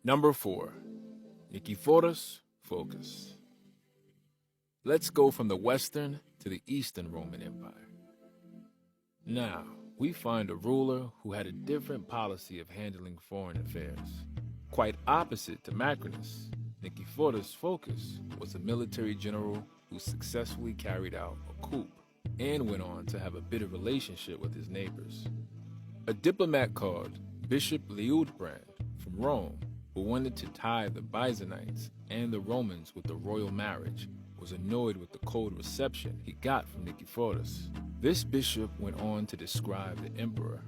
Number 4. Nicephorus Phocas. Let's go from the Western to the Eastern Roman Empire. Now, we find a ruler who had a different policy of handling foreign affairs. Quite opposite to Macrinus, Nicephorus Phocas was a military general who successfully carried out a coup and went on to have a bitter relationship with his neighbors. A diplomat called Bishop Liutprand from Rome, who wanted to tie the Byzantines and the Romans with the royal marriage, was annoyed with the cold reception he got from Nicephorus. This bishop went on to describe the emperor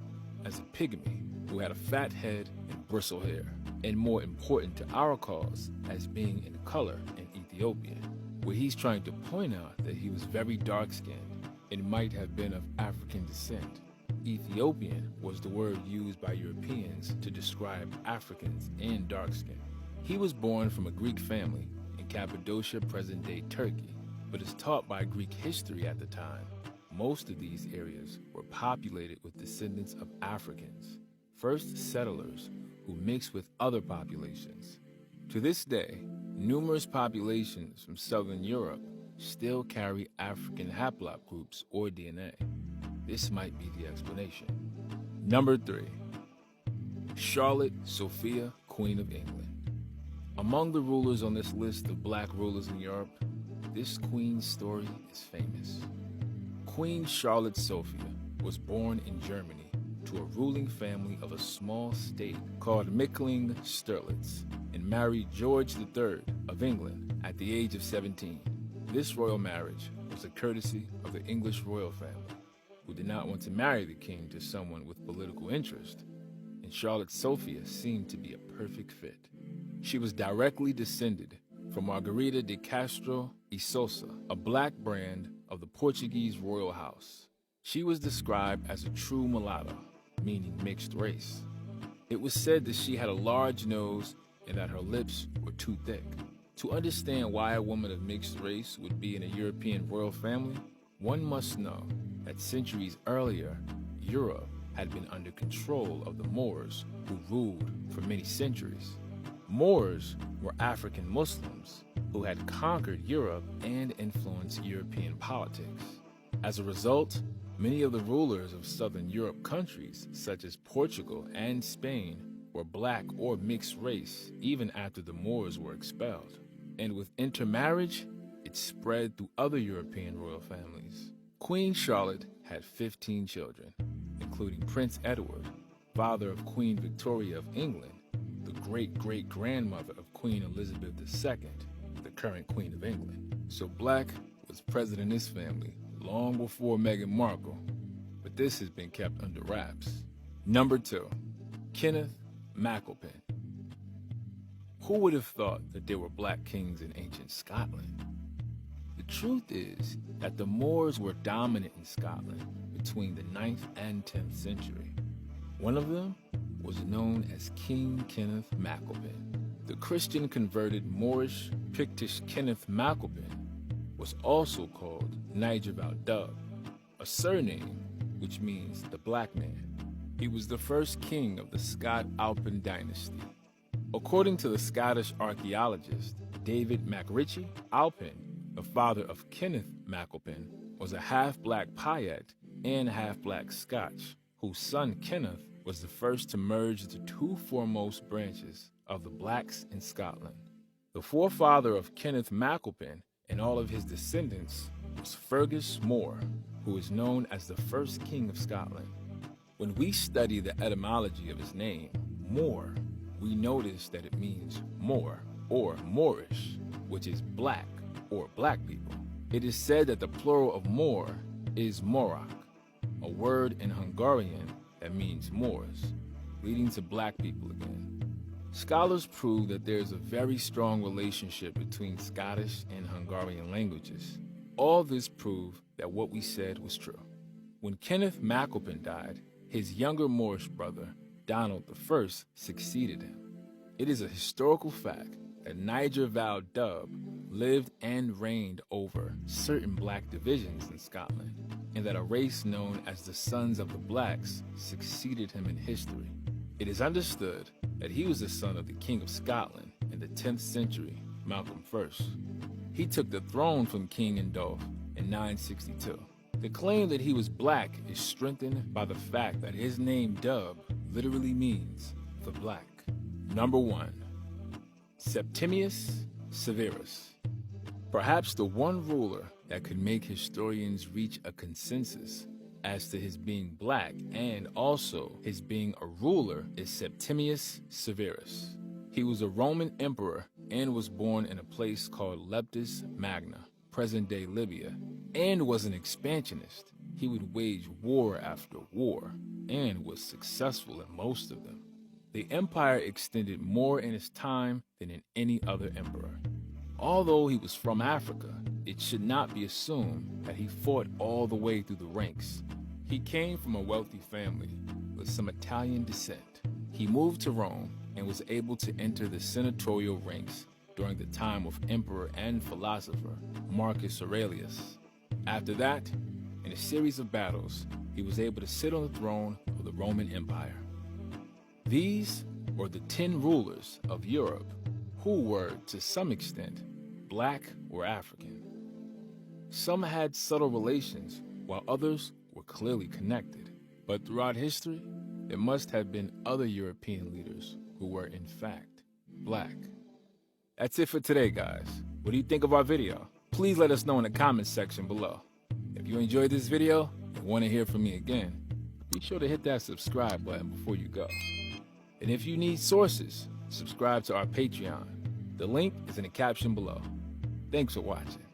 as a pygmy who had a fat head and bristle hair, and more important to our cause, as being in color and Ethiopian, where he's trying to point out that he was very dark-skinned and might have been of African descent. Ethiopian was the word used by Europeans to describe Africans and dark-skinned. He was born from a Greek family in Cappadocia, present-day Turkey, but is taught by Greek history at the time. Most of these areas were populated with descendants of Africans, first settlers who mixed with other populations. To this day, numerous populations from Southern Europe still carry African haplogroups or DNA. This might be the explanation. Number 3. Charlotte Sophia, Queen of England. Among the rulers on this list of black rulers in Europe, this queen's story is famous. Queen Charlotte Sophia was born in Germany to a ruling family of a small state called Mecklenburg-Strelitz and married George III of England at the age of 17. This royal marriage was a courtesy of the English royal family, who did not want to marry the king to someone with political interest, and Charlotte Sophia seemed to be a perfect fit. She was directly descended from Margarida de Castro e Sousa, a black brand of the Portuguese royal house. She was described as a true mulatto, meaning mixed race. It was said that she had a large nose and that her lips were too thick. To understand why a woman of mixed race would be in a European royal family, one must know that centuries earlier, Europe had been under control of the Moors, who ruled for many centuries. Moors were African Muslims who had conquered Europe and influenced European politics. As a result, many of the rulers of Southern Europe countries, such as Portugal and Spain, were black or mixed race even after the Moors were expelled. And with intermarriage, it spread through other European royal families. Queen Charlotte had 15 children, including Prince Edward, father of Queen Victoria of England, the great-great-grandmother of Queen Elizabeth II, the current Queen of England. So black was present in this family long before Meghan Markle, but this has been kept under wraps. Number 2. Kenneth MacAlpin. Who would have thought that there were black kings in ancient Scotland? The truth is that the Moors were dominant in Scotland between the 9th and 10th century. One of them was known as King Kenneth MacAlpin. The Christian converted Moorish Pictish Kenneth MacAlpin was also called Niger Val Dubh, a surname which means the black man. He was the first king of the Scot-Alpin dynasty. According to the Scottish archaeologist David MacRitchie, Alpin, the father of Kenneth MacAlpin, was a half-black Piet and half-black Scotch, whose son Kenneth was the first to merge the two foremost branches of the blacks in Scotland. The forefather of Kenneth MacAlpin and all of his descendants was Fergus More, who is known as the first king of Scotland. When we study the etymology of his name, More, we notice that it means Moor or Moorish, which is black or black people. It is said that the plural of Moor is Morak, a word in Hungarian that means Moors, leading to black people again. Scholars prove that there is a very strong relationship between Scottish and Hungarian languages. All this proved that what we said was true. When Kenneth MacAlpin died, his younger Moorish brother, Donald I, succeeded him. It is a historical fact that Niger Val Dubh lived and reigned over certain black divisions in Scotland, and that a race known as the Sons of the Blacks succeeded him in history. It is understood that he was the son of the King of Scotland in the 10th century, Malcolm I. He took the throne from King Indolf in 962. The claim that he was black is strengthened by the fact that his name Dub literally means the black. Number 1. Septimius Severus. Perhaps the one ruler that could make historians reach a consensus as to his being black and also his being a ruler is Septimius Severus. He was a Roman emperor and was born in a place called Leptis Magna, present-day Libya, and was an expansionist. He would wage war after war and was successful in most of them. The empire extended more in his time than in any other emperor. Although he was from Africa, it should not be assumed that he fought all the way through the ranks. He came from a wealthy family with some Italian descent. He moved to Rome and was able to enter the senatorial ranks during the time of emperor and philosopher Marcus Aurelius. After that, in a series of battles, he was able to sit on the throne of the Roman Empire. These were the 10 rulers of Europe who were, to some extent, black or African. Some had subtle relations, while others were clearly connected. But throughout history, there must have been other European leaders who were, in fact, black. That's it for today, guys. What do you think of our video? Please let us know in the comments section below. If you enjoyed this video and want to hear from me again, be sure to hit that subscribe button before you go. And if you need sources, subscribe to our Patreon. The link is in the caption below. Thanks for watching.